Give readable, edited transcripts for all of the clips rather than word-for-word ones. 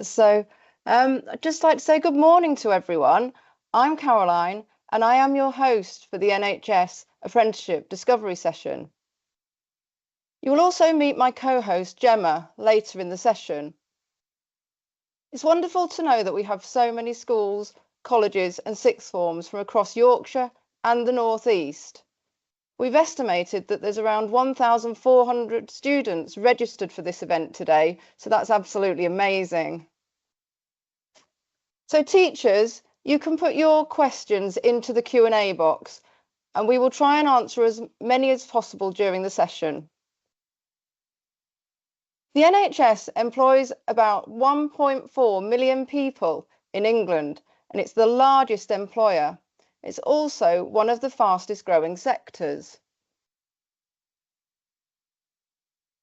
I'd just like to say good morning to everyone. I'm Caroline, and I am your host for the NHS Apprenticeship Discovery Session. You will also meet my co-host Gemma later in the session. It's wonderful to know that we have so many schools, colleges and sixth forms from across Yorkshire and the North East. We've estimated that there's around 1,400 students registered for this event today, so that's absolutely amazing. So teachers, you can put your questions into the Q&A box and we will try and answer as many as possible during the session. The NHS employs about 1.4 million people in England, and it's the largest employer. It's also one of the fastest growing sectors.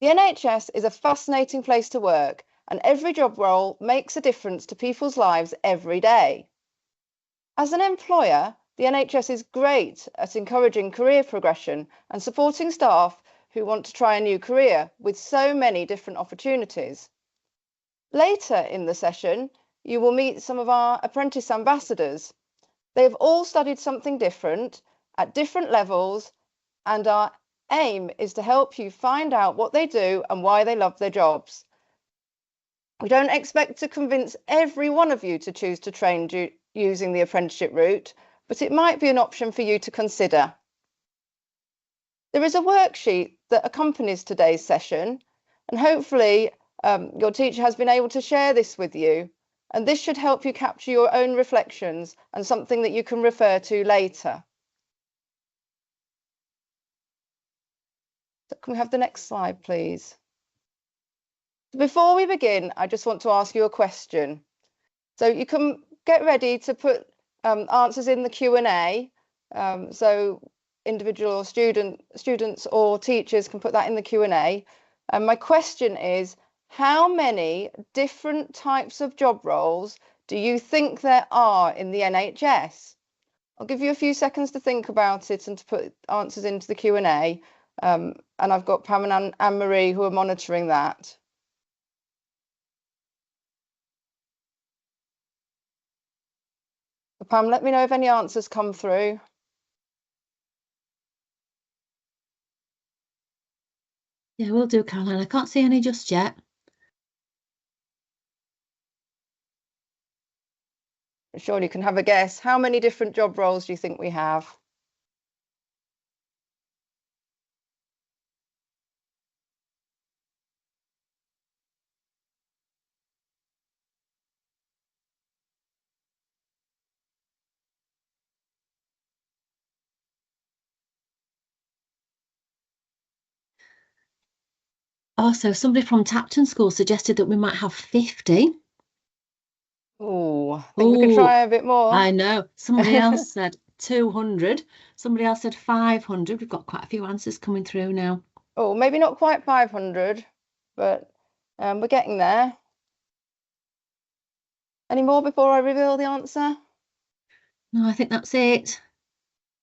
The NHS is a fascinating place to work, and every job role makes a difference to people's lives every day. As an employer, the NHS is great at encouraging career progression and supporting staff who want to try a new career with so many different opportunities. Later in the session, you will meet some of our apprentice ambassadors. They have all studied something different at different levels, and our aim is to help you find out what they do and why they love their jobs. We don't expect to convince every one of you to choose to train using the apprenticeship route, but it might be an option for you to consider. There is a worksheet that accompanies today's session, and hopefully your teacher has been able to share this with you, and this should help you capture your own reflections and something that you can refer to later. So can we have the next slide, please? Before we begin, I just want to ask you a question. So you can get ready to put answers in the Q&A. So individual students or teachers can put that in the Q&A. And my question is, how many different types of job roles do you think there are in the NHS? I'll give you a few seconds to think about it and to put answers into the Q&A. And I've got Pam and Anne-Marie who are monitoring that. Pam, let me know if any answers come through. Yeah, we'll do, Caroline. I can't see any just yet. Surely you can have a guess. How many different job roles do you think we have? Also, somebody from Tapton School suggested that we might have 50. Oh, I think we could try a bit more. I know. Somebody else said 200. Somebody else said 500. We've got quite a few answers coming through now. Oh, maybe not quite 500, but we're getting there. Any more before I reveal the answer? No, I think that's it.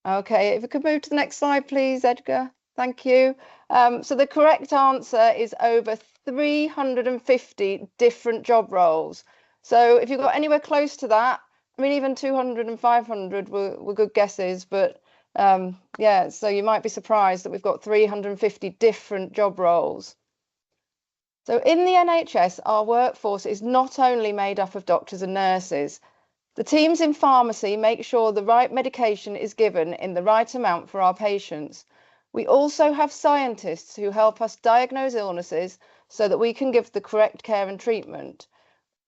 Okay, if we could move to the next slide, please, Edgar. Thank you. So the correct answer is over 350 different job roles. So if you've got anywhere close to that, I mean, even 200 and 500 were good guesses, but yeah, so you might be surprised that we've got 350 different job roles. So in the NHS, our workforce is not only made up of doctors and nurses. The teams in pharmacy make sure the right medication is given in the right amount for our patients. We also have scientists who help us diagnose illnesses so that we can give the correct care and treatment.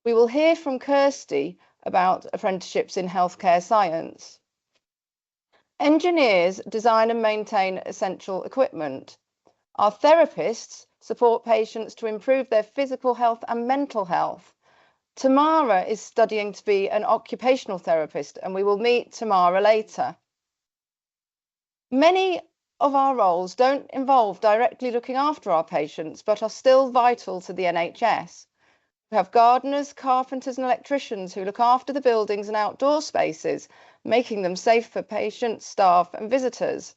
We will hear from Kirsty about apprenticeships in healthcare science. Engineers design and maintain essential equipment. Our therapists support patients to improve their physical health and mental health. Tamara is studying to be an occupational therapist, and we will meet Tamara later. Many of our roles don't involve directly looking after our patients, but are still vital to the NHS. We have gardeners, carpenters and electricians who look after the buildings and outdoor spaces, making them safe for patients, staff and visitors.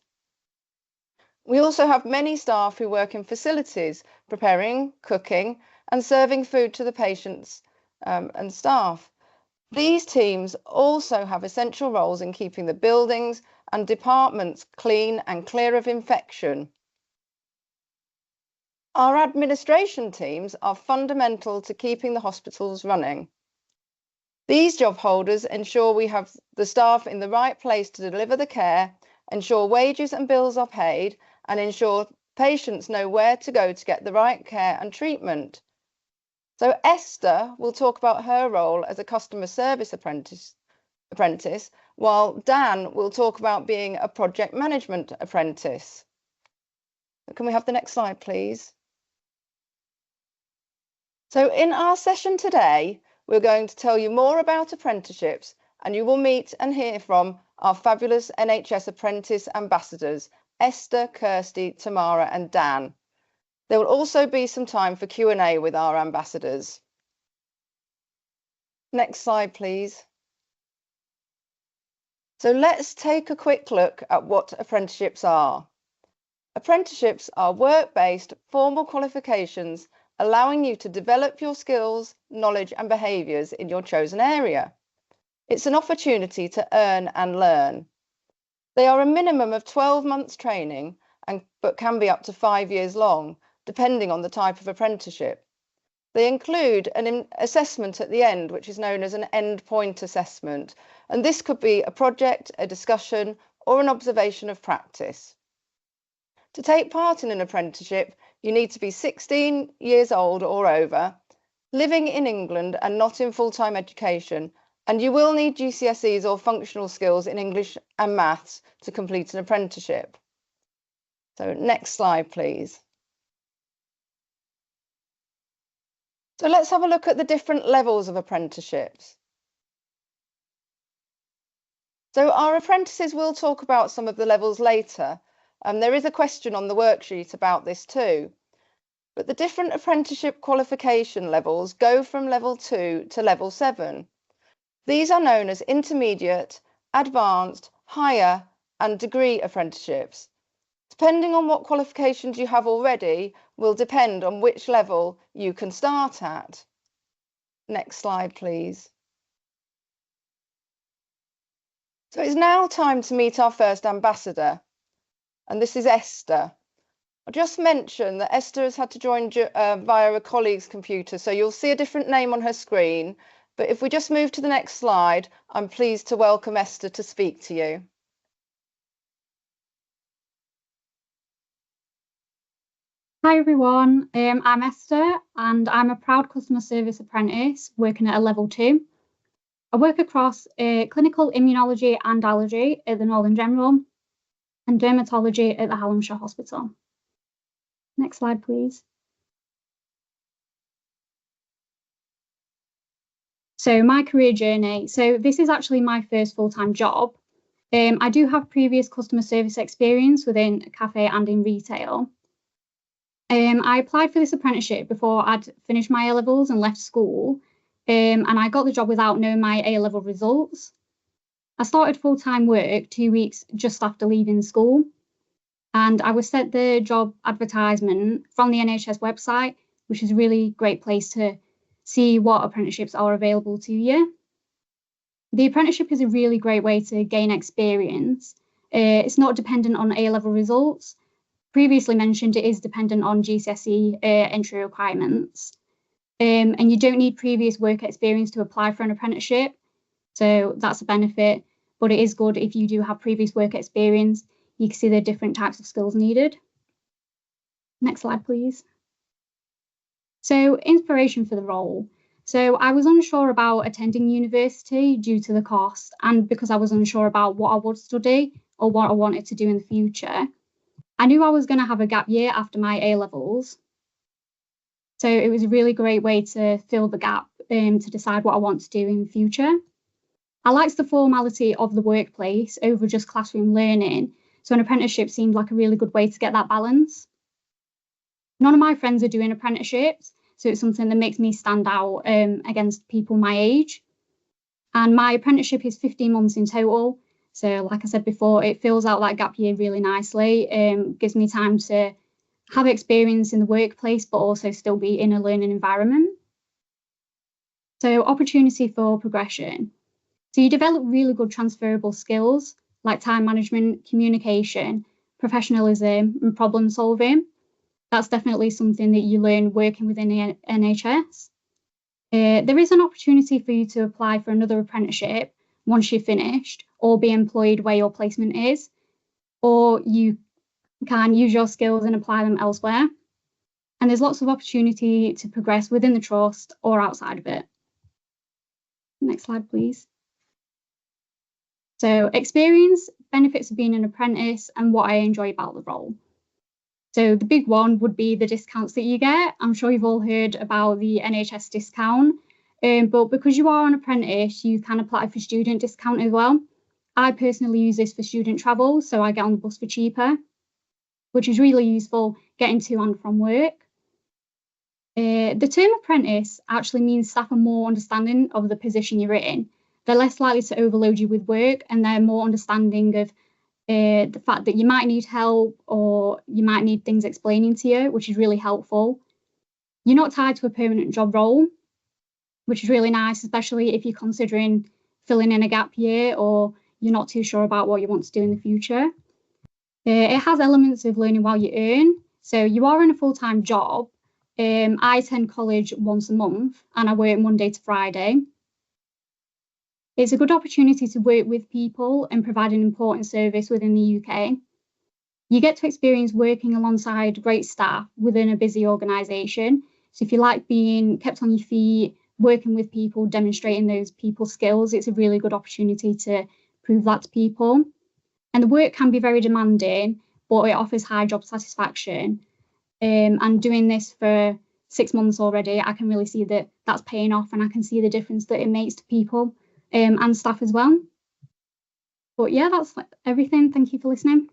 We also have many staff who work in facilities, preparing, cooking and serving food to the patients and staff. These teams also have essential roles in keeping the buildings and departments clean and clear of infection. Our administration teams are fundamental to keeping the hospitals running. These job holders ensure we have the staff in the right place to deliver the care, ensure wages and bills are paid, and ensure patients know where to go to get the right care and treatment. So Esther will talk about her role as a customer service apprentice, while Dan will talk about being a project management apprentice. Can we have the next slide, please? So in our session today, we're going to tell you more about apprenticeships, and you will meet and hear from our fabulous NHS apprentice ambassadors, Esther, Kirsty, Tamara and Dan. There will also be some time for Q&A with our ambassadors. Next slide, please. So let's take a quick look at what apprenticeships are. Apprenticeships are work-based formal qualifications allowing you to develop your skills, knowledge and behaviours in your chosen area. It's an opportunity to earn and learn. They are a minimum of 12 months training, but can be up to 5 years long, depending on the type of apprenticeship. They include an assessment at the end, which is known as an endpoint assessment, and this could be a project, a discussion, or an observation of practice. To take part in an apprenticeship, you need to be 16 years old or over, living in England and not in full-time education, and you will need GCSEs or functional skills in English and maths to complete an apprenticeship. So next slide, please. So let's have a look at the different levels of apprenticeships. So our apprentices will talk about some of the levels later. There is a question on the worksheet about this too. But the different apprenticeship qualification levels go from level 2 to level 7. These are known as intermediate, advanced, higher and degree apprenticeships. Depending on what qualifications you have already will depend on which level you can start at. Next slide, please. So it's now time to meet our first ambassador, and this is Esther. I'll just mention that Esther has had to join via a colleague's computer, so you'll see a different name on her screen. But if we just move to the next slide, I'm pleased to welcome Esther to speak to you. Hi everyone, I'm Esther and I'm a proud customer service apprentice working at a level 2. I work across clinical immunology and allergy at the Northern General and dermatology at the Hallamshire Hospital. Next slide, please. So my career journey. So this is actually my first full-time job. I do have previous customer service experience within a cafe and in retail. I applied for this apprenticeship before I'd finished my A-levels and left school, and I got the job without knowing my A-level results. I started full-time work 2 weeks just after leaving school, and I was sent the job advertisement from the NHS website, which is a really great place to see what apprenticeships are available to you. The apprenticeship is a really great way to gain experience. It's not dependent on A-level results. Previously mentioned, it is dependent on GCSE entry requirements. And you don't need previous work experience to apply for an apprenticeship. So that's a benefit, but it is good if you do have previous work experience. You can see the different types of skills needed. Next slide, please. So inspiration for the role. So I was unsure about attending university due to the cost and because I was unsure about what I would study or what I wanted to do in the future. I knew I was going to have a gap year after my A-levels. So it was a really great way to fill the gap to decide what I want to do in the future. I liked the formality of the workplace over just classroom learning. So an apprenticeship seemed like a really good way to get that balance. None of my friends are doing apprenticeships, so it's something that makes me stand out against people my age. And my apprenticeship is 15 months in total. So like I said before, it fills out that gap year really nicely, gives me time to have experience in the workplace, but also still be in a learning environment. So opportunity for progression. So you develop really good transferable skills like time management, communication, professionalism, and problem solving. That's definitely something that you learn working within the NHS. There is an opportunity for you to apply for another apprenticeship once you've finished, or be employed where your placement is, or you can use your skills and apply them elsewhere. And there's lots of opportunity to progress within the trust or outside of it. Next slide, please. So experience, benefits of being an apprentice, and what I enjoy about the role. So the big one would be the discounts that you get. I'm sure you've all heard about the NHS discount, but because you are an apprentice, you can apply for student discount as well. I personally use this for student travel, so I get on the bus for cheaper, which is really useful getting to and from work. The term apprentice actually means staff are more understanding of the position you're in. They're less likely to overload you with work, and they're more understanding of the fact that you might need help or you might need things explaining to you, which is really helpful. You're not tied to a permanent job role, which is really nice, especially if you're considering filling in a gap year or you're not too sure about what you want to do in the future. It has elements of learning while you earn. So you are in a full-time job. I attend college once a month and I work Monday to Friday. It's a good opportunity to work with people and provide an important service within the UK. You get to experience working alongside great staff within a busy organisation. So if you like being kept on your feet, working with people, demonstrating those people skills, it's a really good opportunity to prove that to people. And the work can be very demanding, but it offers high job satisfaction. And doing this for 6 months already, I can really see that that's paying off, and I can see the difference that it makes to people and staff as well. But yeah, that's everything. Thank you for listening.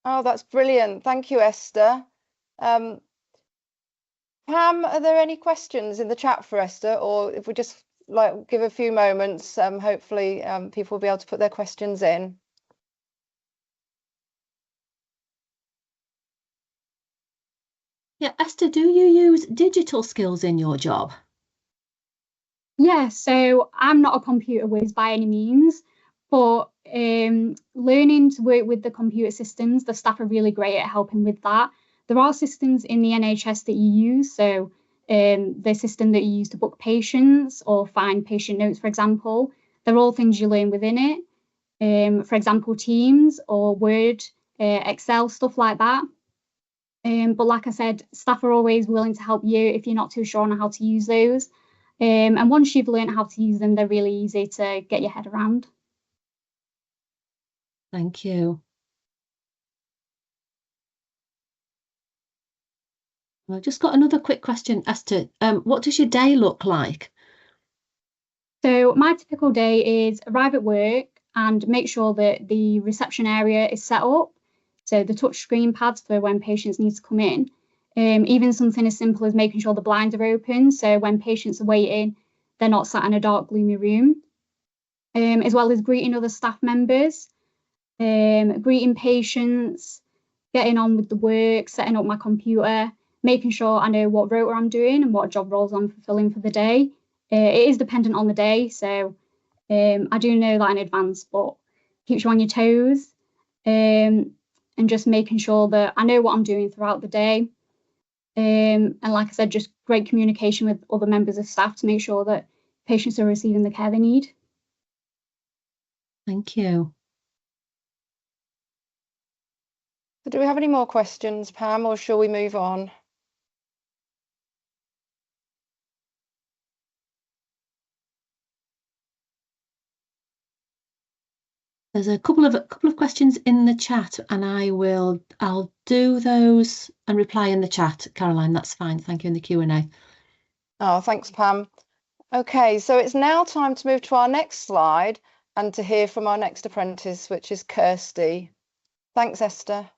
Oh, that's brilliant. Thank you, Esther. Pam, are there any questions in the chat for Esther? Or if we just give a few moments, hopefully people will be able to put their questions in. Yeah, Esther, do you use digital skills in your job? Yeah, so I'm not a computer whiz by any means, but learning to work with the computer systems, the staff are really great at helping with that. There are systems in the NHS that you use, so the system that you use to book patients or find patient notes, for example, they're all things you learn within it. For example, Teams or Word, Excel, stuff like that. But like I said, staff are always willing to help you if you're not too sure on how to use those. And once you've learned how to use them, they're really easy to get your head around. Thank you. I've just got another quick question, Esther. What does your day look like? So my typical day is arrive at work and make sure that the reception area is set up. So the touch screen pads for when patients need to come in. Even something as simple as making sure the blinds are open, so when patients are waiting, they're not sat in a dark, gloomy room. As well as greeting other staff members, greeting patients, getting on with the work, setting up my computer, making sure I know what rota I'm doing and what job roles I'm fulfilling for the day. It is dependent on the day, so I do know that in advance, but keeps you on your toes. And just making sure that I know what I'm doing throughout the day. And like I said, just great communication with other members of staff to make sure that patients are receiving the care they need. Thank you. So do we have any more questions, Pam, or shall we move on? There's a couple of questions in the chat, and I'll do those and reply in the chat. Caroline, that's fine. Thank you in the Q&A. Oh, thanks, Pam. Okay, so it's now time to move to our next slide and to hear from our next apprentice, which is Kirsty. Thanks, Esther.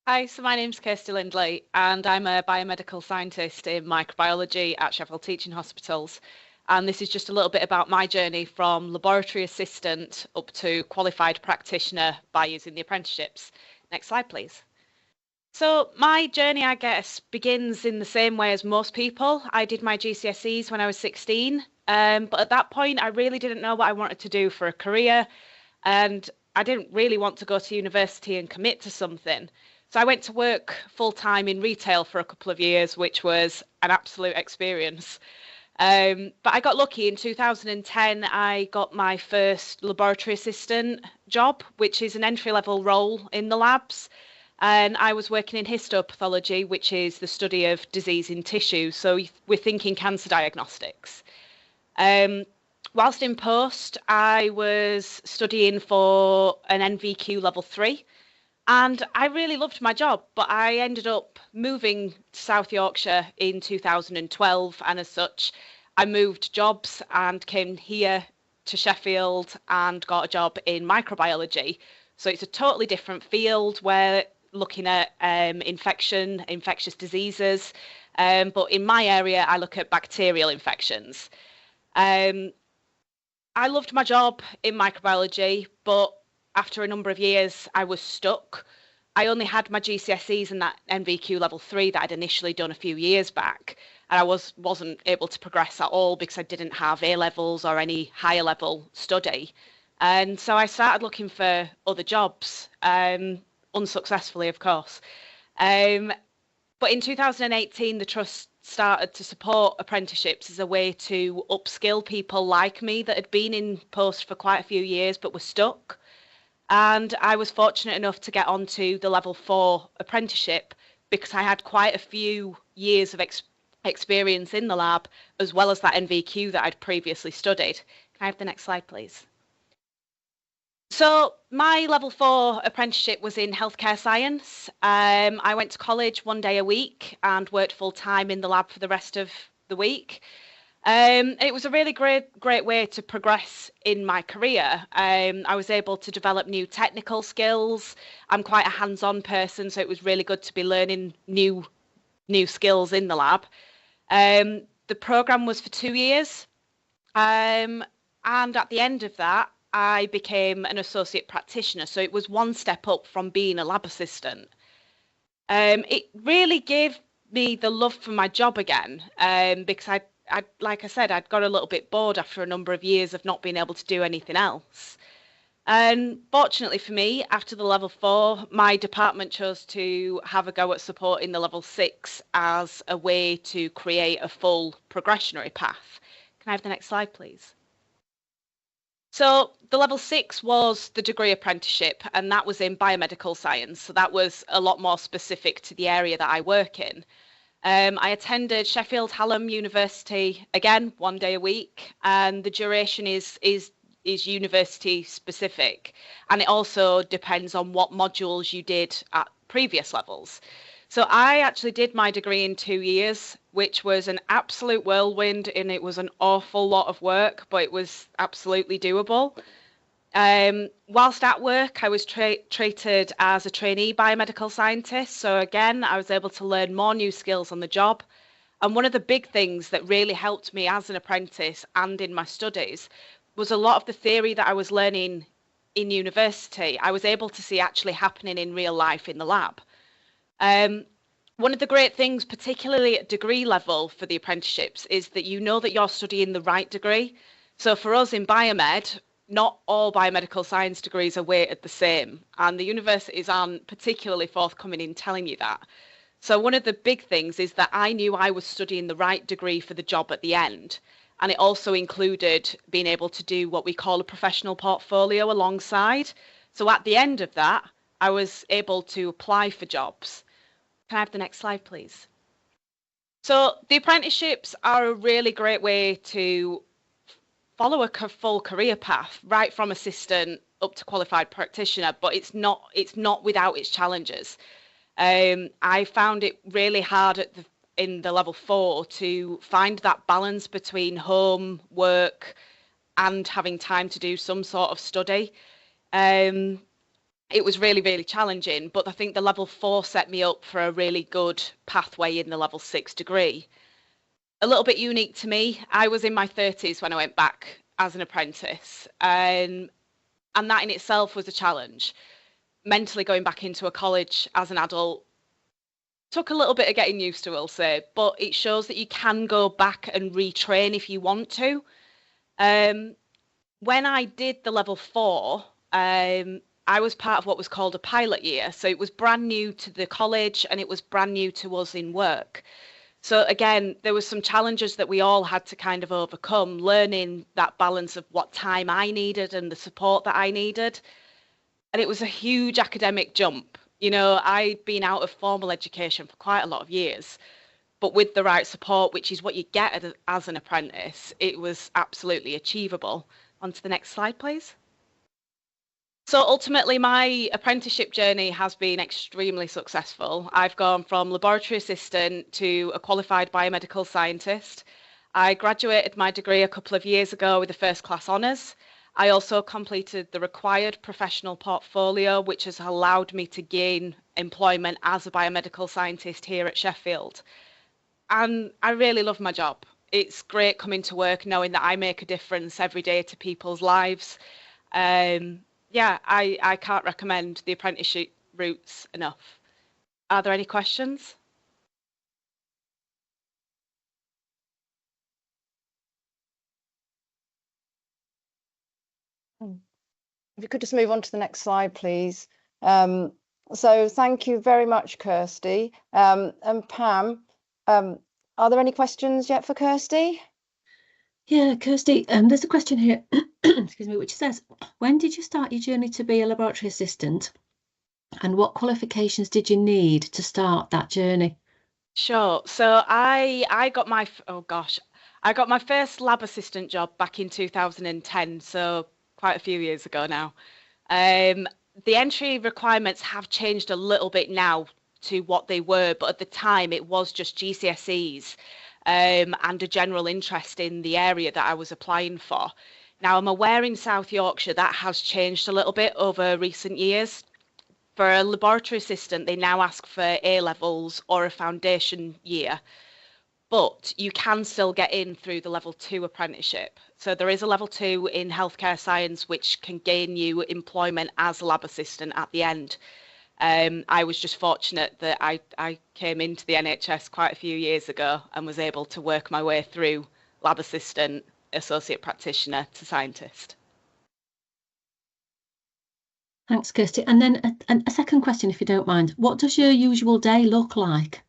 Hi, so my name's Kirsty Lindley and I'm a biomedical scientist in microbiology at Sheffield Teaching Hospitals. And this is just a little bit about my journey from laboratory assistant up to qualified practitioner by using the apprenticeships. Next slide, please. So my journey, I guess, begins in the same way as most people. I did my GCSEs when I was 16, but at that point, I really didn't know what I wanted to do for a career, and I didn't really want to go to university and commit to something. So I went to work full time in retail for a couple of years, which was an absolute experience. But I got lucky in 2010. I got my first laboratory assistant job, which is an entry-level role in the labs. And I was working in histopathology, which is the study of disease in tissue. So we're thinking cancer diagnostics. Whilst in post, I was studying for an NVQ level 3. And I really loved my job, but I ended up moving to South Yorkshire in 2012. And as such, I moved jobs and came here to Sheffield and got a job in microbiology. So it's a totally different field where looking at infectious diseases. But in my area, I look at bacterial infections. I loved my job in microbiology, but after a number of years, I was stuck. I only had my GCSEs and that NVQ level 3 that I'd initially done a few years back. And I wasn't able to progress at all because I didn't have A levels or any higher level study. And so I started looking for other jobs, unsuccessfully, of course. But in 2018, the Trust started to support apprenticeships as a way to upskill people like me that had been in post for quite a few years but were stuck. And I was fortunate enough to get onto the level 4 apprenticeship because I had quite a few years of experience in the lab, as well as that NVQ that I'd previously studied. Can I have the next slide, please? So my level 4 apprenticeship was in healthcare science. I went to college 1 day a week and worked full time in the lab for the rest of the week. It was a really great way to progress in my career. I was able to develop new technical skills. I'm quite a hands-on person, so it was really good to be learning new skills in the lab. The program was for 2 years, and at the end of that, I became an associate practitioner. So it was one step up from being a lab assistant. It really gave me the love for my job again, because like I said, I'd got a little bit bored after a number of years of not being able to do anything else. And fortunately for me, after the level 4, my department chose to have a go at supporting the level 6 as a way to create a full progressionary path. Can I have the next slide, please? So the level 6 was the degree apprenticeship, and that was in biomedical science. So that was a lot more specific to the area that I work in. I attended Sheffield Hallam University, again, 1 day a week, and the duration is university specific. And it also depends on what modules you did at previous levels. So I actually did my degree in 2 years, which was an absolute whirlwind, and it was an awful lot of work, but it was absolutely doable. Whilst at work, I was treated as a trainee biomedical scientist. So again, I was able to learn more new skills on the job. And one of the big things that really helped me as an apprentice and in my studies was a lot of the theory that I was learning in university, I was able to see actually happening in real life in the lab. One of the great things, particularly at degree level for the apprenticeships, is that you know that you're studying the right degree. So for us in biomed, not all biomedical science degrees are weighted the same, and the universities aren't particularly forthcoming in telling you that. So one of the big things is that I knew I was studying the right degree for the job at the end, and it also included being able to do what we call a professional portfolio alongside. So at the end of that, I was able to apply for jobs. Can I have the next slide, please? So the apprenticeships are a really great way to follow a full career path, right from assistant up to qualified practitioner, but it's not without its challenges. I found it really hard in the level 4 to find that balance between home, work, and having time to do some sort of study. It was really, really challenging, but I think the level 4 set me up for a really good pathway in the level 6 degree. A little bit unique to me, I was in my 30s when I went back as an apprentice, and that in itself was a challenge. Mentally going back into a college as an adult took a little bit of getting used to, I'll say, but it shows that you can go back and retrain if you want to. When I did the level 4, I was part of what was called a pilot year. So it was brand new to the college and it was brand new to us in work. So again, there was some challenges that we all had to kind of overcome, learning that balance of what time I needed and the support that I needed. And it was a huge academic jump. You know, I'd been out of formal education for quite a lot of years, but with the right support, which is what you get as an apprentice, it was absolutely achievable. On to the next slide, please. So ultimately, my apprenticeship journey has been extremely successful. I've gone from laboratory assistant to a qualified biomedical scientist. I graduated my degree a couple of years ago with a first class honours. I also completed the required professional portfolio, which has allowed me to gain employment as a biomedical scientist here at Sheffield. And I really love my job. It's great coming to work knowing that I make a difference every day to people's lives. Yeah, I can't recommend the apprenticeship routes enough. Are there any questions? If you could just move on to the next slide, please. So thank you very much, Kirsty. And Pam, are there any questions yet for Kirsty? Yeah, Kirsty, there's a question here, excuse me, which says, when did you start your journey to be a laboratory assistant? And what qualifications did you need to start that journey? Sure. So I got my I got my first lab assistant job back in 2010, so quite a few years ago now. The entry requirements have changed a little bit now to what they were, but at the time it was just GCSEs and a general interest in the area that I was applying for. Now I'm aware in South Yorkshire that has changed a little bit over recent years. For a laboratory assistant, they now ask for A levels or a foundation year, but you can still get in through the level 2 apprenticeship. So there is a level 2 in healthcare science, which can gain you employment as a lab assistant at the end. I was just fortunate that I came into the NHS quite a few years ago and was able to work my way through lab assistant, associate practitioner to scientist. Thanks, Kirsty. And then a second question, if you don't mind. What does your usual day look like?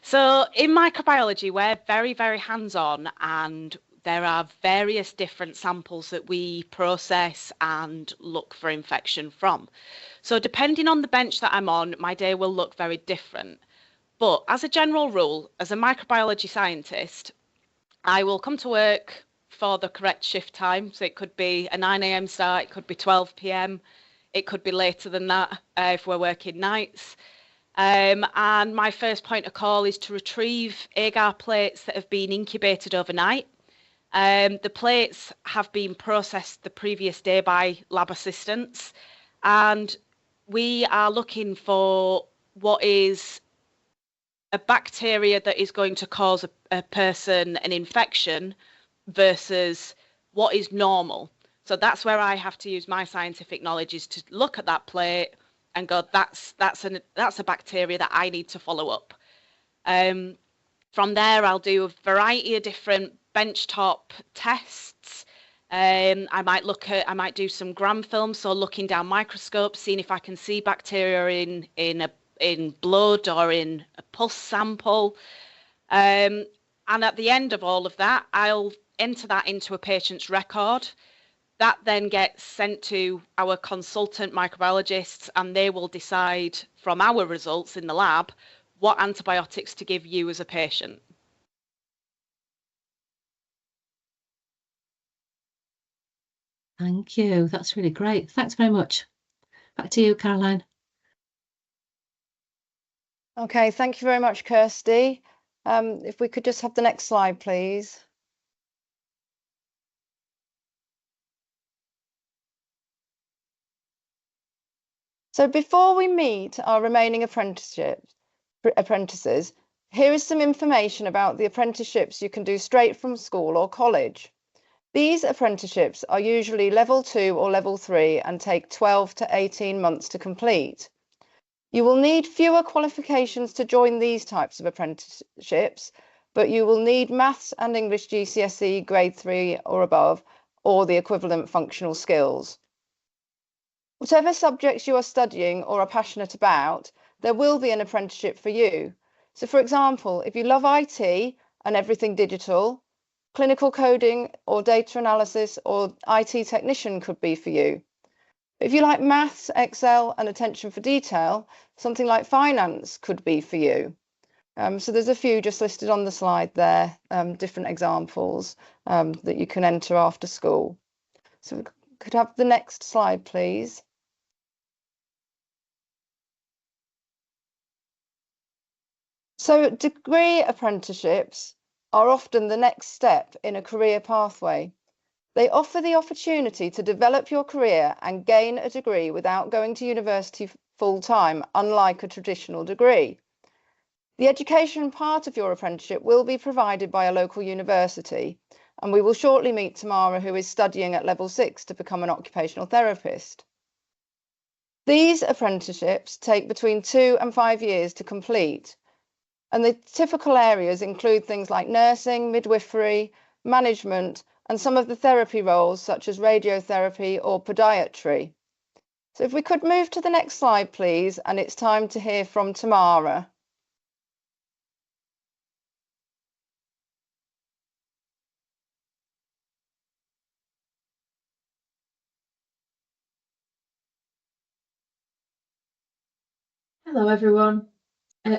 So in microbiology, we're very, very hands-on, and there are various different samples that we process and look for infection from. So depending on the bench that I'm on, my day will look very different. But as a general rule, as a microbiology scientist, I will come to work for the correct shift time. So it could be a 9 a.m. start, it could be 12 p.m, it could be later than that if we're working nights. And my first point of call is to retrieve agar plates that have been incubated overnight. The plates have been processed the previous day by lab assistants, and we are looking for what is a bacteria that is going to cause a person an infection versus what is normal. So that's where I have to use my scientific knowledge, is to look at that plate and go, that's a bacteria that I need to follow up. From there, I'll do a variety of different benchtop tests. I might do some gram film, so looking down microscopes, seeing if I can see bacteria in blood or in a pus sample. And at the end of all of that, I'll enter that into a patient's record. That then gets sent to our consultant microbiologists, and they will decide from our results in the lab what antibiotics to give you as a patient. Thank you. That's really great. Thanks very much. Back to you, Caroline. Okay, thank you very much, Kirsty. If we could just have the next slide, please. So before we meet our remaining apprentices, here is some information about the apprenticeships you can do straight from school or college. These apprenticeships are usually level 2 or level 3 and take 12 to 18 months to complete. You will need fewer qualifications to join these types of apprenticeships, but you will need maths and English GCSE grade 3 or above, or the equivalent functional skills. Whatever subjects you are studying or are passionate about, there will be an apprenticeship for you. So for example, if you love IT and everything digital, clinical coding or data analysis or IT technician could be for you. If you like maths, Excel and attention for detail, something like finance could be for you. So there's a few just listed on the slide there, different examples that you can enter after school. So we could have the next slide, please. So degree apprenticeships are often the next step in a career pathway. They offer the opportunity to develop your career and gain a degree without going to university full-time, unlike a traditional degree. The education part of your apprenticeship will be provided by a local university, and we will shortly meet Tamara, who is studying at level 6 to become an occupational therapist. These apprenticeships take between 2 and 5 years to complete, and the typical areas include things like nursing, midwifery, management, and some of the therapy roles such as radiotherapy or podiatry. So if we could move to the next slide, please, and it's time to hear from Tamara. Hello everyone.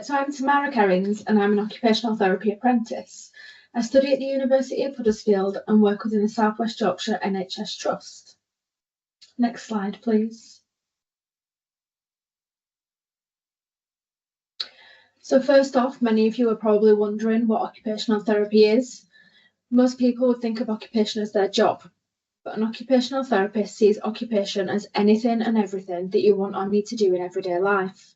So I'm Tamara Kerrins and I'm an occupational therapy apprentice. I study at the University of Huddersfield and work within the South West Yorkshire NHS Trust. Next slide, please. So first off, many of you are probably wondering what occupational therapy is. Most people would think of occupation as their job, but an occupational therapist sees occupation as anything and everything that you want or need to do in everyday life.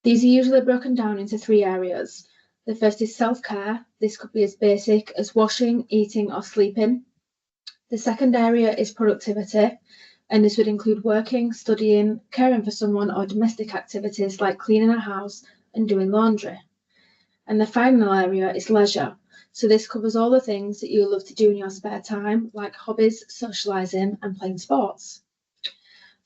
These are usually broken down into 3 areas. The first is self-care. This could be as basic as washing, eating or sleeping. The second area is productivity, and this would include working, studying, caring for someone or domestic activities like cleaning a house and doing laundry. And the final area is leisure. So this covers all the things that you love to do in your spare time, like hobbies, socialising and playing sports.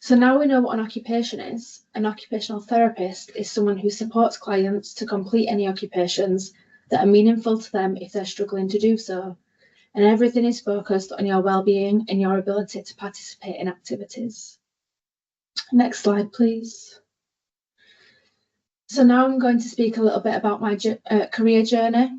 So now we know what an occupation is. An occupational therapist is someone who supports clients to complete any occupations that are meaningful to them if they're struggling to do so. And everything is focused on your well-being and your ability to participate in activities. Next slide, please. So now I'm going to speak a little bit about my career journey.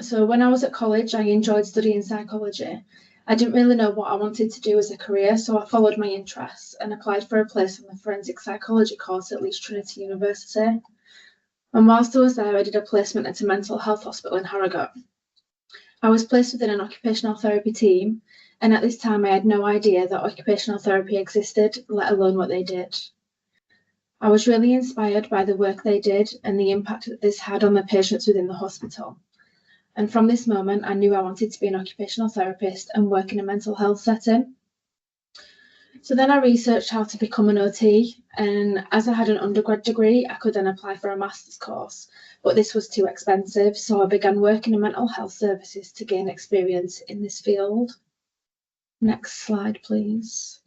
So when I was at college, I enjoyed studying psychology. I didn't really know what I wanted to do as a career, so I followed my interests and applied for a place on the forensic psychology course at Leeds Trinity University. And whilst I was there, I did a placement at a mental health hospital in Harrogate. I was placed within an occupational therapy team, and at this time I had no idea that occupational therapy existed, let alone what they did. I was really inspired by the work they did and the impact that this had on the patients within the hospital. And from this moment, I knew I wanted to be an occupational therapist and work in a mental health setting. So then I researched how to become an OT, and as I had an undergrad degree, I could then apply for a master's course, but this was too expensive, so I began working in mental health services to gain experience in this field. Next slide, please.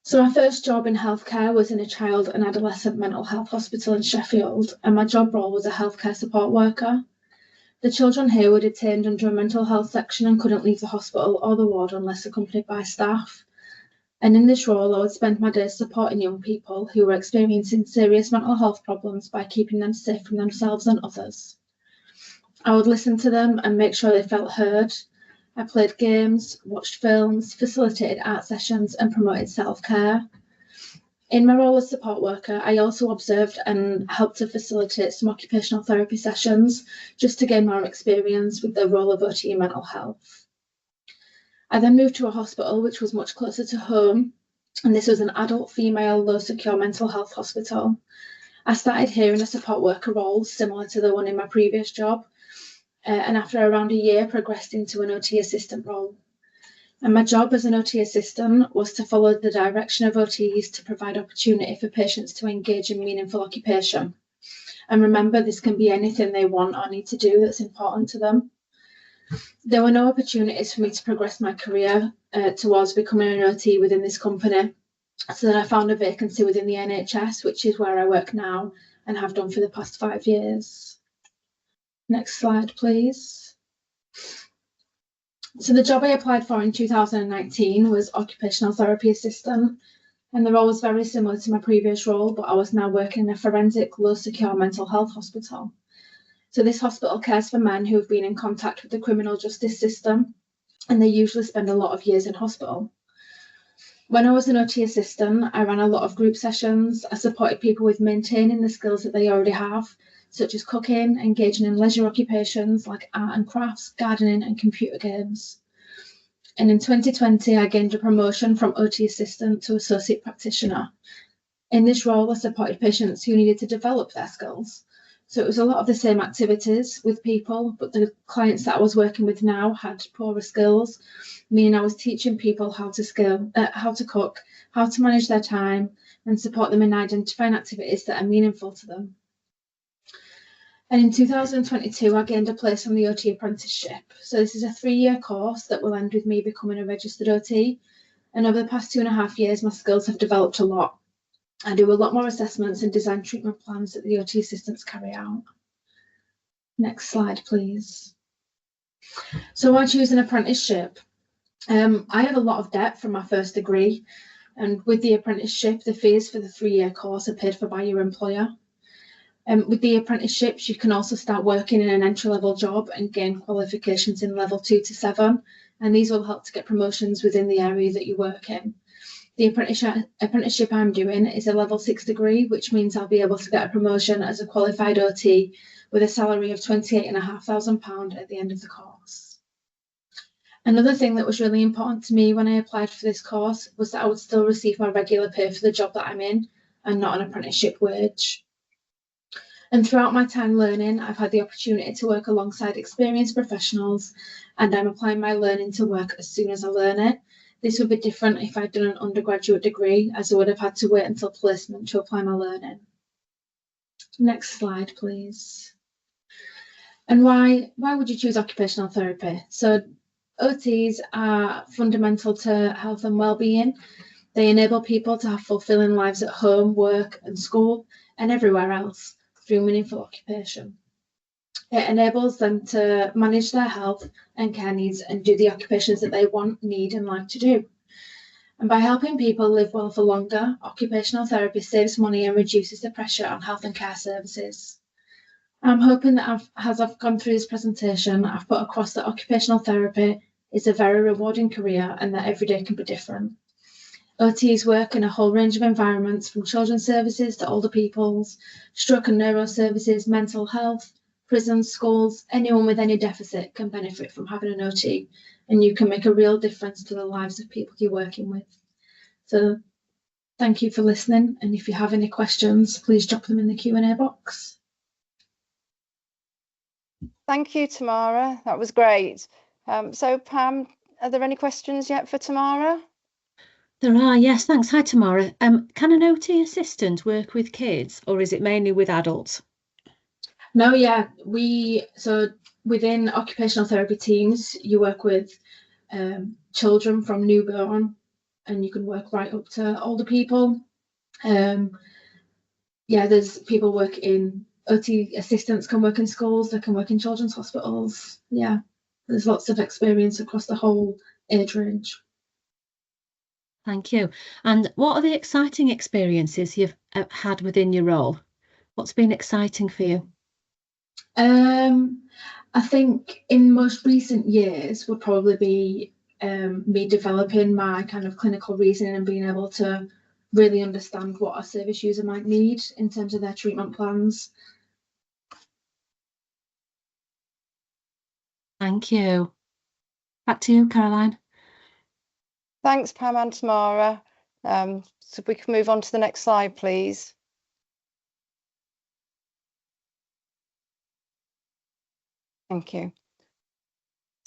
So my first job in healthcare was in a child and adolescent mental health hospital in Sheffield, and my job role was a healthcare support worker. The children here were detained under a mental health section and couldn't leave the hospital or the ward unless accompanied by staff. And in this role, I would spend my days supporting young people who were experiencing serious mental health problems by keeping them safe from themselves and others. I would listen to them and make sure they felt heard. I played games, watched films, facilitated art sessions and promoted self-care. In my role as support worker, I also observed and helped to facilitate some occupational therapy sessions just to gain more experience with the role of OT in mental health. I then moved to a hospital which was much closer to home, and this was an adult female low secure mental health hospital. I started here in a support worker role similar to the one in my previous job, and after around a year progressed into an OT assistant role. And my job as an OT assistant was to follow the direction of OTs to provide opportunity for patients to engage in meaningful occupation. And remember, this can be anything they want or need to do that's important to them. There were no opportunities for me to progress my career towards becoming an OT within this company. So then I found a vacancy within the NHS, which is where I work now and have done for the past 5 years. Next slide, please. So the job I applied for in 2019 was occupational therapy assistant, and the role was very similar to my previous role, but I was now working in a forensic, low-secure mental health hospital. So this hospital cares for men who have been in contact with the criminal justice system, and they usually spend a lot of years in hospital. When I was an OT assistant, I ran a lot of group sessions. I supported people with maintaining the skills that they already have, such as cooking, engaging in leisure occupations like art and crafts, gardening and computer games. And in 2020, I gained a promotion from OT assistant to associate practitioner. In this role, I supported patients who needed to develop their skills. So it was a lot of the same activities with people, but the clients that I was working with now had poorer skills, meaning I was teaching people how to cook, how to manage their time, and support them in identifying activities that are meaningful to them. And in 2022, I gained a place on the OT apprenticeship. So this is a 3-year course that will end with me becoming a registered OT. And over the past 2.5 years, my skills have developed a lot. I do a lot more assessments and design treatment plans that the OT assistants carry out. Next slide, please. So I choose an apprenticeship. I have a lot of debt from my first degree. And with the apprenticeship, the fees for the 3-year course are paid for by your employer. With the apprenticeships, you can also start working in an entry-level job and gain qualifications in level 2 to 7, and these will help to get promotions within the area that you work in. The apprenticeship I'm doing is a level 6 degree, which means I'll be able to get a promotion as a qualified OT with a salary of £28,500 at the end of the course. Another thing that was really important to me when I applied for this course was that I would still receive my regular pay for the job that I'm in and not an apprenticeship wage. And throughout my time learning, I've had the opportunity to work alongside experienced professionals, and I'm applying my learning to work as soon as I learn it. This would be different if I'd done an undergraduate degree, as I would have had to wait until placement to apply my learning. Next slide, please. And why would you choose occupational therapy? So OTs are fundamental to health and well-being. They enable people to have fulfilling lives at home, work and school and everywhere else through meaningful occupation. It enables them to manage their health and care needs and do the occupations that they want, need and like to do. And by helping people live well for longer, occupational therapy saves money and reduces the pressure on health and care services. I'm hoping that as I've gone through this presentation, I've put across that occupational therapy is a very rewarding career and that every day can be different. OTs work in a whole range of environments, from children's services to older people's, stroke and neuro services, mental health, prisons, schools. Anyone with any deficit can benefit from having an OT, and you can make a real difference to the lives of people you're working with. So thank you for listening, and if you have any questions, please drop them in the Q&A box. Thank you, Tamara. That was great. So Pam, are there any questions yet for Tamara? There are, yes, thanks. Hi, Tamara. Can an OT assistant work with kids, or is it mainly with adults? No, yeah, so within occupational therapy teams, you work with children from newborn, and you can work right up to older people. Yeah, there's people work in OT assistants can work in schools, they can work in children's hospitals. Yeah, there's lots of experience across the whole age range. Thank you. And what are the exciting experiences you've had within your role? What's been exciting for you? I think in most recent years would probably be me developing my kind of clinical reasoning and being able to really understand what a service user might need in terms of their treatment plans. Thank you. Back to you, Caroline. Thanks, Pam and Tamara. So if we can move on to the next slide, please. Thank you.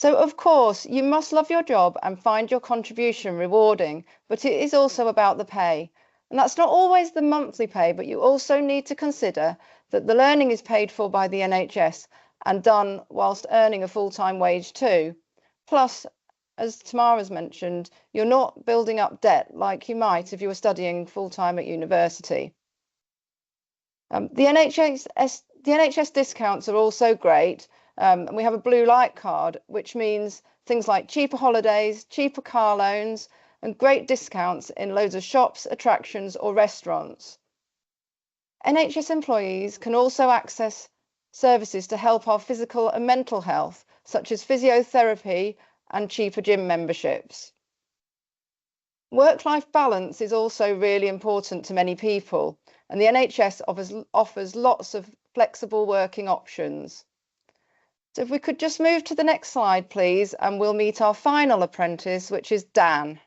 So, of course, you must love your job and find your contribution rewarding, but it is also about the pay. And that's not always the monthly pay, but you also need to consider that the learning is paid for by the NHS and done whilst earning a full-time wage too. Plus, as Tamara's mentioned, you're not building up debt like you might if you were studying full-time at university. The NHS discounts are also great. And we have a blue light card, which means things like cheaper holidays, cheaper car loans, and great discounts in loads of shops, attractions, or restaurants. NHS employees can also access services to help our physical and mental health, such as physiotherapy and cheaper gym memberships. Work-life balance is also really important to many people, and the NHS offers lots of flexible working options. So if we could just move to the next slide, please, and we'll meet our final apprentice, which is Dan.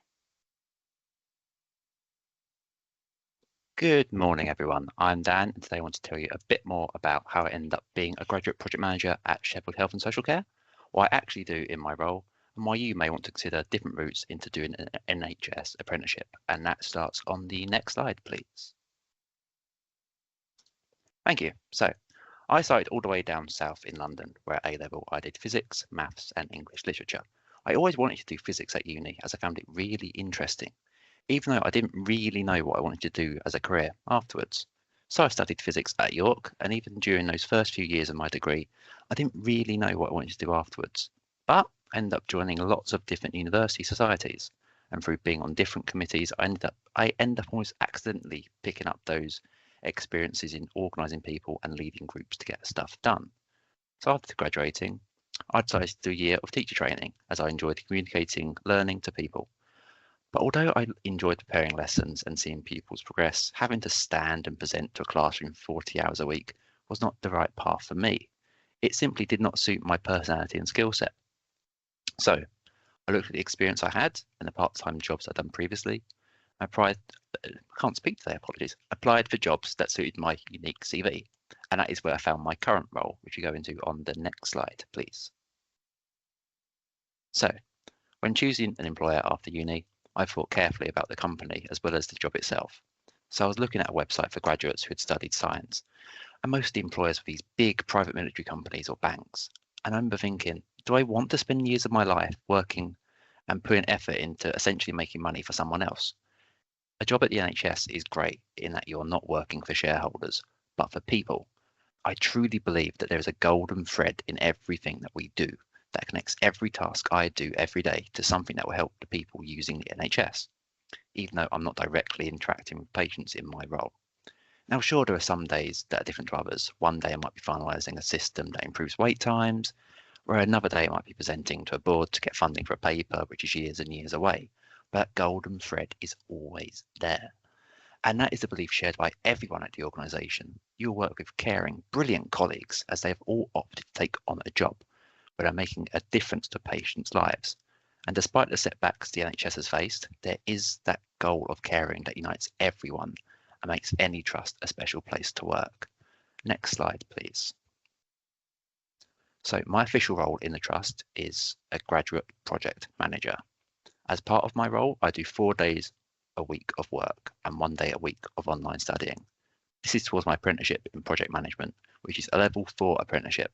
Good morning, everyone. I'm Dan, and today I want to tell you a bit more about how I ended up being a graduate project manager at Sheffield Health and Social Care, what I actually do in my role, and why you may want to consider different routes into doing an NHS apprenticeship. And that starts on the next slide, please. Thank you. So I started all the way down south in London, where at A-level I did physics, maths, and English literature. I always wanted to do physics at uni as I found it really interesting, even though I didn't really know what I wanted to do as a career afterwards. So I studied physics at York, and even during those first few years of my degree, I didn't really know what I wanted to do afterwards. But I ended up joining lots of different university societies, and through being on different committees, I end up almost accidentally picking up those experiences in organising people and leading groups to get stuff done. So after graduating, I decided to do a year of teacher training as I enjoyed communicating learning to people. But although I enjoyed preparing lessons and seeing pupils progress, having to stand and present to a classroom 40 hours a week was not the right path for me. It simply did not suit my personality and skill set. So I looked at the experience I had and the part-time jobs I'd done previously. I applied for jobs that suited my unique CV, and that is where I found my current role, which we go into on the next slide, please. So, when choosing an employer after uni, I thought carefully about the company as well as the job itself. So I was looking at a website for graduates who had studied science, and most of the employers were these big private military companies or banks. And I remember thinking, do I want to spend years of my life working and putting effort into essentially making money for someone else? A job at the NHS is great in that you're not working for shareholders, but for people. I truly believe that there is a golden thread in everything that we do that connects every task I do every day to something that will help the people using the NHS, even though I'm not directly interacting with patients in my role. Now, sure, there are some days that are different to others. One day I might be finalising a system that improves wait times, where another day I might be presenting to a board to get funding for a paper which is years and years away. But that golden thread is always there. And that is the belief shared by everyone at the organisation. You'll work with caring, brilliant colleagues as they have all opted to take on a job where they're making a difference to patients' lives. And despite the setbacks the NHS has faced, there is that goal of caring that unites everyone and makes any trust a special place to work. Next slide, please. So my official role in the trust is a graduate project manager. As part of my role, I do 4 days a week of work and 1 day a week of online studying. This is towards my apprenticeship in project management, which is a level 4 apprenticeship,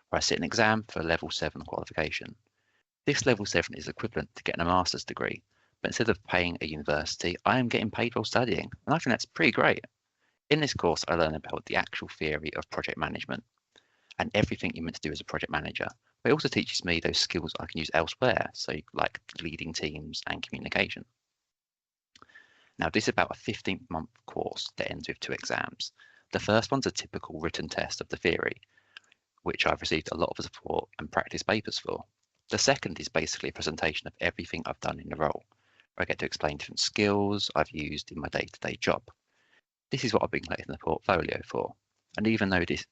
where I sit an exam for a level 7 qualification. This level 7 is equivalent to getting a master's degree, but instead of paying a university, I am getting paid while studying, and I think that's pretty great. In this course, I learn about the actual theory of project management and everything you're meant to do as a project manager. But it also teaches me those skills I can use elsewhere, so like leading teams and communication. Now, this is about a 15-month course that ends with 2 exams. The first one's a typical written test of the theory, which I've received a lot of support and practice papers for. The second is basically a presentation of everything I've done in the role, where I get to explain different skills I've used in my day-to-day job. This is what I've been collecting the portfolio for. And even though it's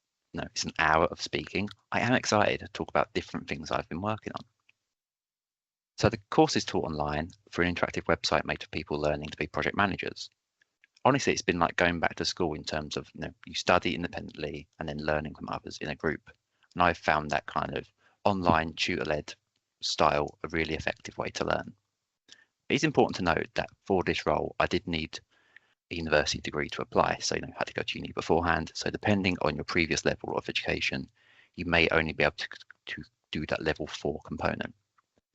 an hour of speaking, I am excited to talk about different things I've been working on. So the course is taught online through an interactive website made for people learning to be project managers. Honestly, it's been like going back to school in terms of, you study independently and then learning from others in a group. And I've found that kind of online tutor-led style a really effective way to learn. It's important to note that for this role, I did need a university degree to apply. So, I had to go to uni beforehand. So depending on your previous level of education, you may only be able to do that level 4 component.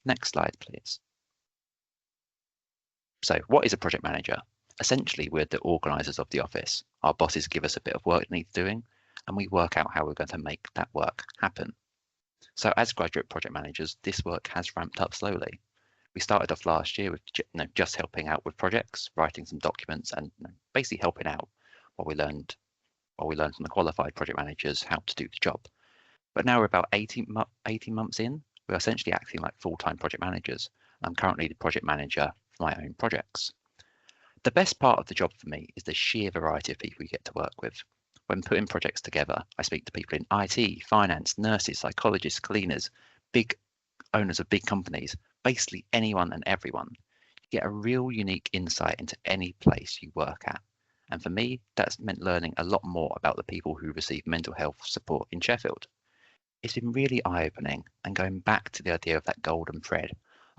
Next slide, please. So what is a project manager? Essentially, we're the organisers of the office. Our bosses give us a bit of work that needs doing, and we work out how we're going to make that work happen. So as graduate project managers, this work has ramped up slowly. We started off last year with just helping out with projects, writing some documents, and basically helping out while we learned from the qualified project managers how to do the job. But now we're about 18 months in, we're essentially acting like full-time project managers. I'm currently the project manager for my own projects. The best part of the job for me is the sheer variety of people you get to work with. When putting projects together, I speak to people in IT, finance, nurses, psychologists, cleaners, big owners of big companies, basically anyone and everyone. You get a real unique insight into any place you work at. And for me, that's meant learning a lot more about the people who receive mental health support in Sheffield. It's been really eye-opening, and going back to the idea of that golden thread,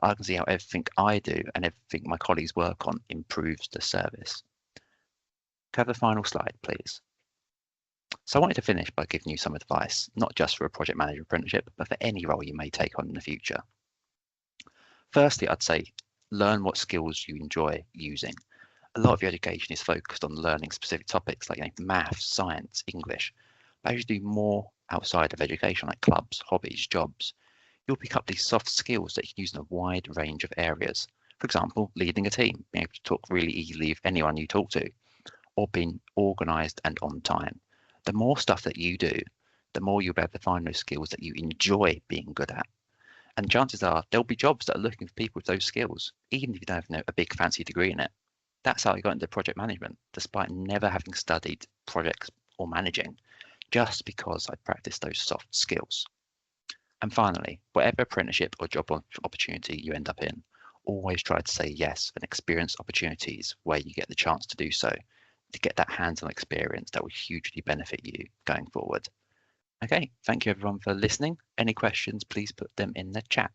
I can see how everything I do and everything my colleagues work on improves the service. Can I have the final slide, please? So I wanted to finish by giving you some advice, not just for a project manager apprenticeship, but for any role you may take on in the future. Firstly, I'd say learn what skills you enjoy using. A lot of your education is focused on learning specific topics like maths, science, English. But as you do more outside of education, like clubs, hobbies, jobs, you'll pick up these soft skills that you can use in a wide range of areas. For example, leading a team, being able to talk really easily with anyone you talk to, or being organised and on time. The more stuff that you do, the more you'll be able to find those skills that you enjoy being good at. And chances are there'll be jobs that are looking for people with those skills, even if you don't have a big fancy degree in it. That's how I got into project management, despite never having studied projects or managing, just because I practiced those soft skills. And finally, whatever apprenticeship or job opportunity you end up in, always try to say yes and experience opportunities where you get the chance to do so, to get that hands-on experience that will hugely benefit you going forward. Okay, thank you everyone for listening. Any questions, please put them in the chat.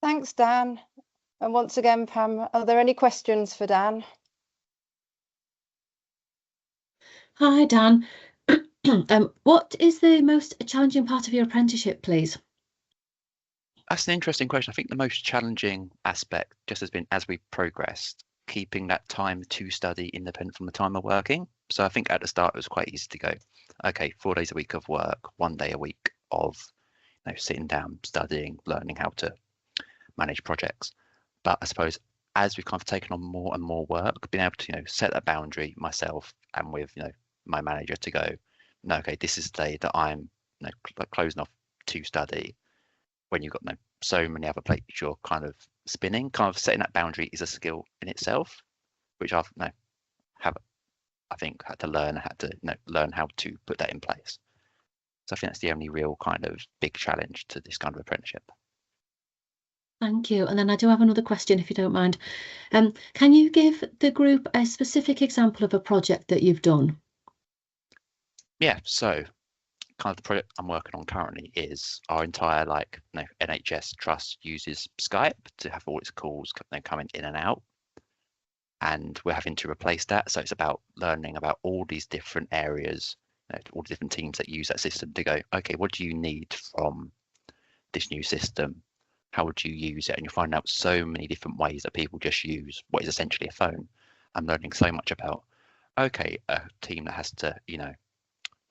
Thanks, Dan. And once again, Pam, are there any questions for Dan? Hi, Dan. What is the most challenging part of your apprenticeship, please? That's an interesting question. I think the most challenging aspect just has been, as we progressed, keeping that time to study independent from the time of working. So I think at the start it was quite easy to go, okay, 4 days a week of work, 1 day a week of sitting down, studying, learning how to manage projects. But I suppose as we've kind of taken on more and more work, being able to set that boundary myself and with my manager to go, no, okay, this is the day that I'm closing off to study. When you've got so many other plates you're kind of spinning, kind of setting that boundary is a skill in itself, which I've I think had to learn how to put that in place. So I think that's the only real kind of big challenge to this kind of apprenticeship. Thank you. And then I do have another question, if you don't mind. Can you give the group a specific example of a project that you've done? Yeah, so kind of the project I'm working on currently is our entire NHS trust uses Skype to have all its calls coming in and out, and we're having to replace that. So it's about learning about all these different areas, all the different teams that use that system to go, okay, what do you need from this new system? How would you use it? And you'll find out so many different ways that people just use what is essentially a phone. I'm learning so much about, okay, a team that has to,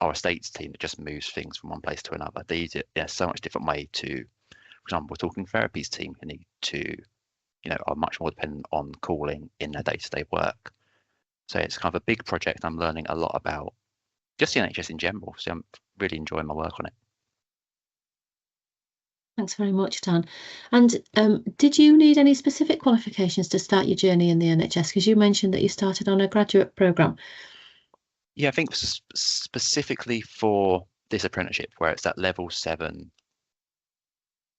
our estates team that just moves things from one place to another. There's so much different way to, for example, we're talking therapies team who need to, are much more dependent on calling in their day-to-day work. So it's kind of a big project. I'm learning a lot about just the NHS in general. So I'm really enjoying my work on it. Thanks very much, Dan. And did you need any specific qualifications to start your journey in the NHS? Because you mentioned that you started on a graduate programme. Yeah, I think specifically for this apprenticeship, where it's at level 7.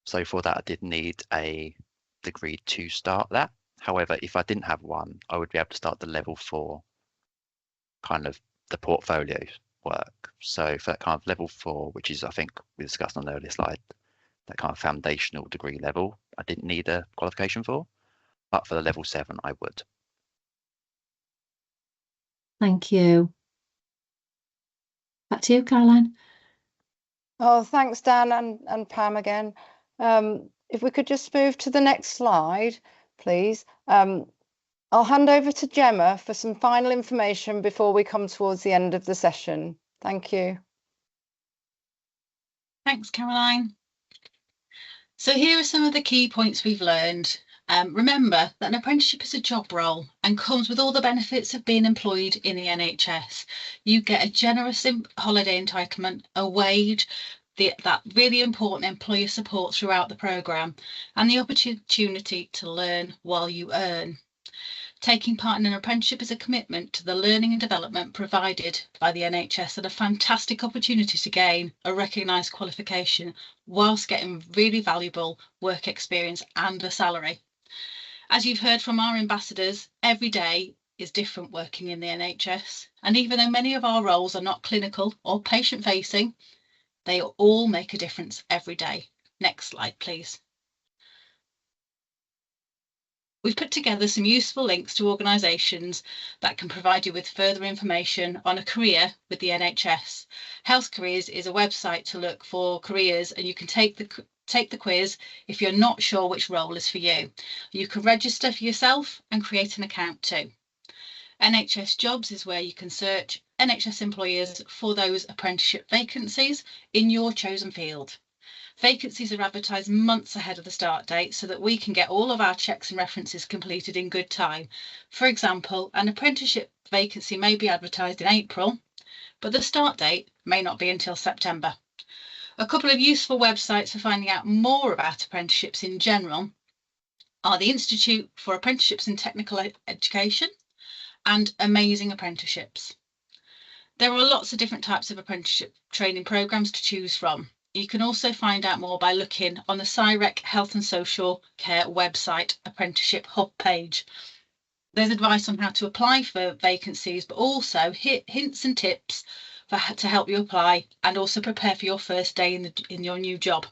So for that, I did need a degree to start that. However, if I didn't have one, I would be able to start the level 4, kind of the portfolio work. So for that kind of level 4, which is, I think we discussed on the earlier slide, that kind of foundational degree level, I didn't need a qualification for, but for the level 7, I would. Thank you. Back to you, Caroline. Oh, thanks, Dan and Pam again. If we could just move to the next slide, please. I'll hand over to Gemma for some final information before we come towards the end of the session. Thank you. Thanks, Caroline. So here are some of the key points we've learned. Remember that an apprenticeship is a job role and comes with all the benefits of being employed in the NHS. You get a generous holiday entitlement, a wage, that really important employer support throughout the programme, and the opportunity to learn while you earn. Taking part in an apprenticeship is a commitment to the learning and development provided by the NHS and a fantastic opportunity to gain a recognised qualification whilst getting really valuable work experience and a salary. As you've heard from our ambassadors, every day is different working in the NHS, and even though many of our roles are not clinical or patient facing, they all make a difference every day. Next slide, please. We've put together some useful links to organisations that can provide you with further information on a career with the NHS. Health Careers is a website to look for careers, and you can take the quiz if you're not sure which role is for you. You can register for yourself and create an account too. NHS Jobs is where you can search NHS employers for those apprenticeship vacancies in your chosen field. Vacancies are advertised months ahead of the start date so that we can get all of our checks and references completed in good time. For example, an apprenticeship vacancy may be advertised in April, but the start date may not be until September. A couple of useful websites for finding out more about apprenticeships in general are the Institute for Apprenticeships and Technical Education and Amazing Apprenticeships. There are lots of different types of apprenticeship training programmes to choose from. You can also find out more by looking on the CIREC Health and Social Care website apprenticeship hub page. There's advice on how to apply for vacancies, but also hints and tips to help you apply and also prepare for your first day in your new job.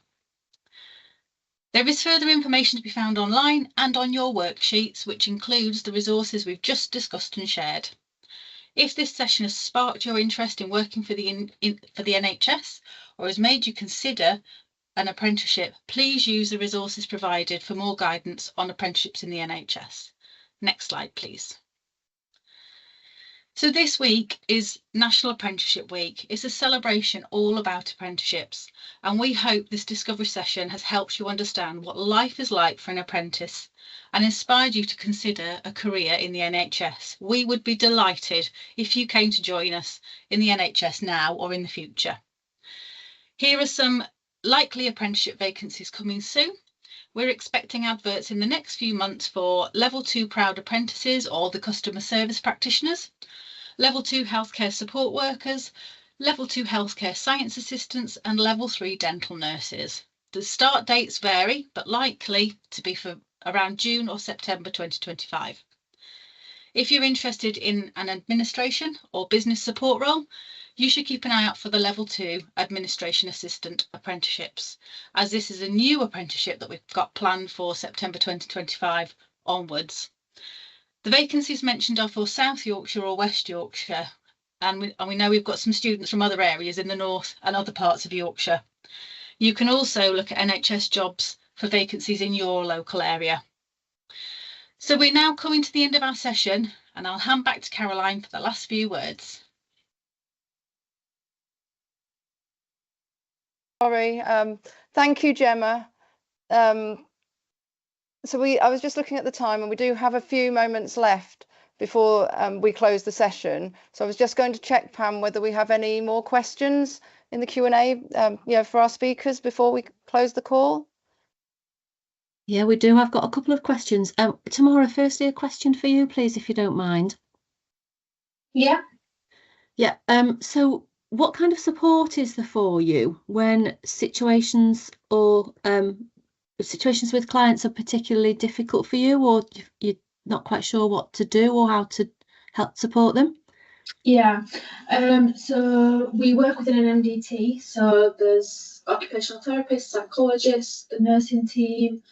There is further information to be found online and on your worksheets, which includes the resources we've just discussed and shared. If this session has sparked your interest in working for the NHS or has made you consider an apprenticeship, please use the resources provided for more guidance on apprenticeships in the NHS. Next slide, please. So this week is National Apprenticeship Week. It's a celebration all about apprenticeships, and we hope this discovery session has helped you understand what life is like for an apprentice and inspired you to consider a career in the NHS. We would be delighted if you came to join us in the NHS now or in the future. Here are some likely apprenticeship vacancies coming soon. We're expecting adverts in the next few months for Level 2 Proud Apprentices or the Customer Service Practitioners, Level 2 Healthcare Support Workers, Level 2 Healthcare Science Assistants and Level 3 Dental Nurses. The start dates vary, but likely to be for around June or September 2025. If you're interested in an administration or business support role, you should keep an eye out for the Level 2 Administration Assistant Apprenticeships, as this is a new apprenticeship that we've got planned for September 2025 onwards. The vacancies mentioned are for South Yorkshire or West Yorkshire, and we know we've got some students from other areas in the north and other parts of Yorkshire. You can also look at NHS Jobs for vacancies in your local area. So we're now coming to the end of our session, and I'll hand back to Caroline for the last few words. Sorry, thank you, Gemma. I was just looking at the time, and we do have a few moments left before we close the session. So I was just going to check, Pam, whether we have any more questions in the Q&A for our speakers before we close the call. Yeah, we do. I've got a couple of questions. Tamara, firstly, a question for you, please, if you don't mind. Yeah. Yeah. So what kind of support is there for you when situations with clients are particularly difficult for you, or you're not quite sure what to do or how to help support them? Yeah, so we work within an MDT, so there's occupational therapists, psychologists, the nursing team,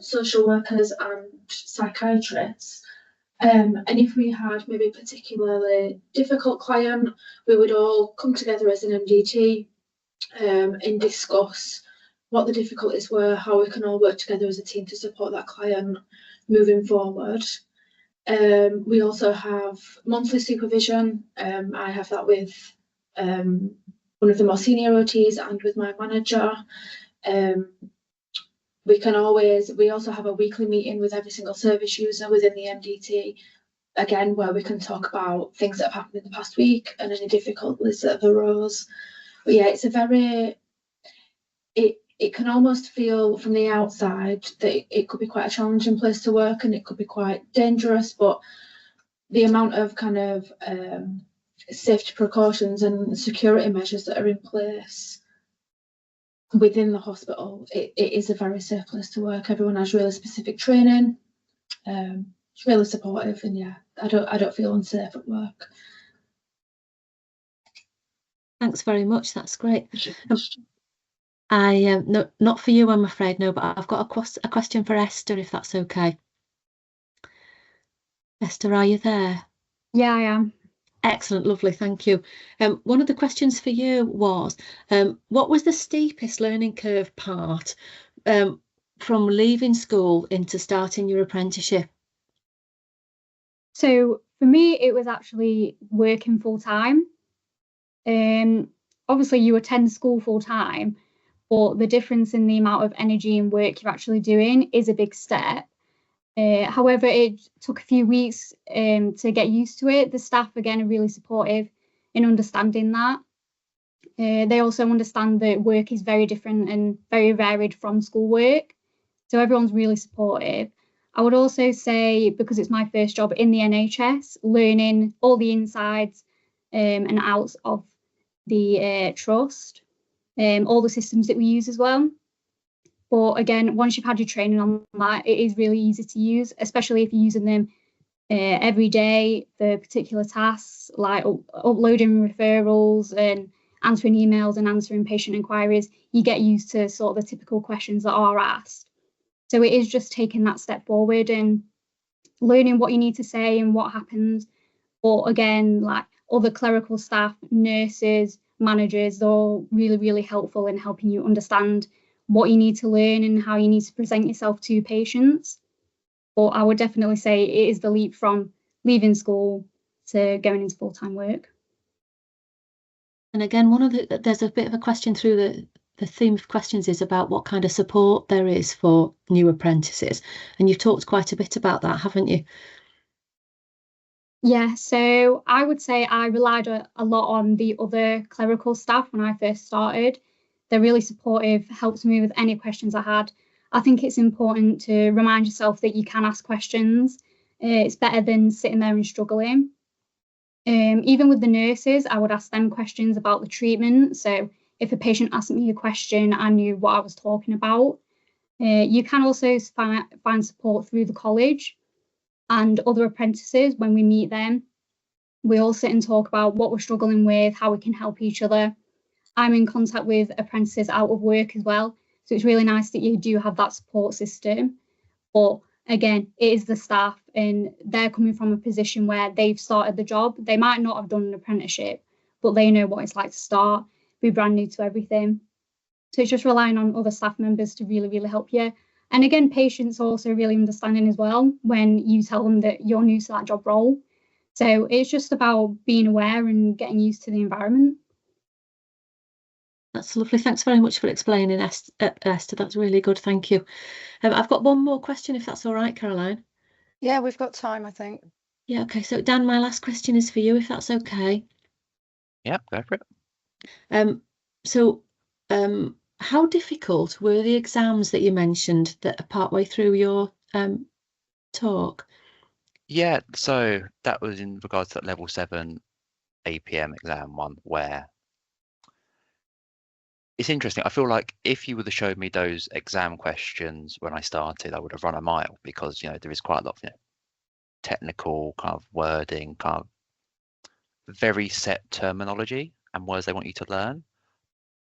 social workers and psychiatrists. And if we had maybe a particularly difficult client, we would all come together as an MDT and discuss what the difficulties were, how we can all work together as a team to support that client moving forward. We also have monthly supervision. I have that with one of the more senior OTs and with my manager. We also have a weekly meeting with every single service user within the MDT, again, where we can talk about things that have happened in the past week and any difficulties that have arose. But yeah, it's a very, it can almost feel from the outside that it could be quite a challenging place to work and it could be quite dangerous, but the amount of kind of safety precautions and security measures that are in place within the hospital, it is a very safe place to work. Everyone has really specific training. It's really supportive, and yeah, I don't feel unsafe at work. Thanks very much. That's great. No, not for you, I'm afraid, no, but I've got a question for Esther, if that's okay. Esther, are you there? Yeah, I am. Excellent, lovely, thank you. One of the questions for you was, what was the steepest learning curve part from leaving school into starting your apprenticeship? So for me, it was actually working full time. Obviously, you attend school full time, but the difference in the amount of energy and work you're actually doing is a big step. However, it took a few weeks to get used to it. The staff, again, are really supportive in understanding that. They also understand that work is very different and very varied from school work. So everyone's really supportive. I would also say, because it's my first job in the NHS, learning all the insides and outs of the trust, all the systems that we use as well. But again, once you've had your training on that, it is really easy to use, especially if you're using them every day for particular tasks like uploading referrals and answering emails and answering patient inquiries. You get used to sort of the typical questions that are asked. So it is just taking that step forward and learning what you need to say and what happens. But again, like other clerical staff, nurses, managers, they're all really, really helpful in helping you understand what you need to learn and how you need to present yourself to patients. But I would definitely say it is the leap from leaving school to going into full-time work. And again, there's a bit of a question through the theme of questions is about what kind of support there is for new apprentices. And you've talked quite a bit about that, haven't you? Yeah, so I would say I relied a lot on the other clerical staff when I first started. They're really supportive, helped me with any questions I had. I think it's important to remind yourself that you can ask questions. It's better than sitting there and struggling. Even with the nurses, I would ask them questions about the treatment. So if a patient asked me a question, I knew what I was talking about. You can also find support through the college and other apprentices when we meet them. We all sit and talk about what we're struggling with, how we can help each other. I'm in contact with apprentices out of work as well. So it's really nice that you do have that support system. But again, it is the staff and they're coming from a position where they've started the job. They might not have done an apprenticeship, but they know what it's like to start, be brand new to everything. So it's just relying on other staff members to really, really help you. And again, patients are also really understanding as well when you tell them that you're new to that job role. So it's just about being aware and getting used to the environment. That's lovely. Thanks very much for explaining, Esther. That's really good. Thank you. I've got one more question, if that's all right, Caroline. Yeah, we've got time, I think. Yeah, okay. So Dan, my last question is for you, if that's okay. Yeah, go for it. How difficult were the exams that you mentioned that are partway through your talk? Yeah, so that was in regards to that level 7 APM exam one, where it's interesting. I feel like if you would have showed me those exam questions when I started, I would have run a mile, because there is quite a lot of technical kind of wording, kind of very set terminology and words they want you to learn.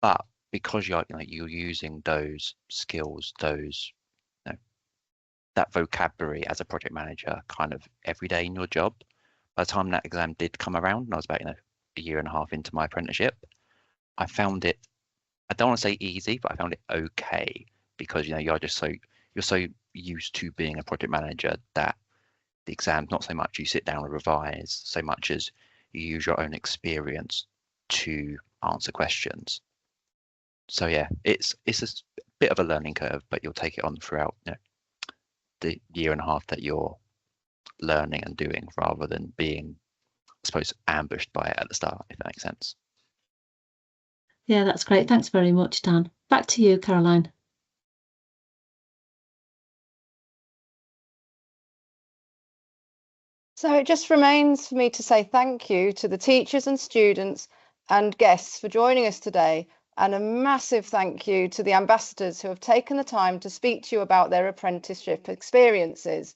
But because you're using those skills, those that vocabulary as a project manager kind of every day in your job. By the time that exam did come around, and I was about a year and a half into my apprenticeship, I found it, I don't want to say easy, but I found it okay, because you're so used to being a project manager that the exam's not so much you sit down and revise, so much as you use your own experience to answer questions. So yeah, it's a bit of a learning curve, but you'll take it on throughout the year and a half that you're learning and doing, rather than being, I suppose, ambushed by it at the start, if that makes sense. Yeah, that's great. Thanks very much, Dan. Back to you, Caroline. So it just remains for me to say thank you to the teachers and students and guests for joining us today, and a massive thank you to the ambassadors who have taken the time to speak to you about their apprenticeship experiences.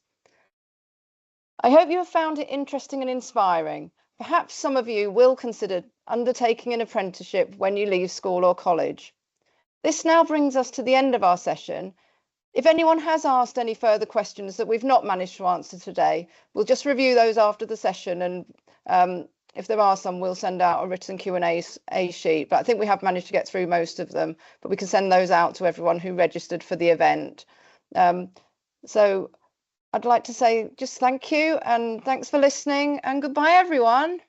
I hope you have found it interesting and inspiring. Perhaps some of you will consider undertaking an apprenticeship when you leave school or college. This now brings us to the end of our session. If anyone has asked any further questions that we've not managed to answer today, we'll just review those after the session, and if there are some, we'll send out a written Q&A sheet. But I think we have managed to get through most of them, but we can send those out to everyone who registered for the event. So I'd like to say just thank you, and thanks for listening, and goodbye, everyone.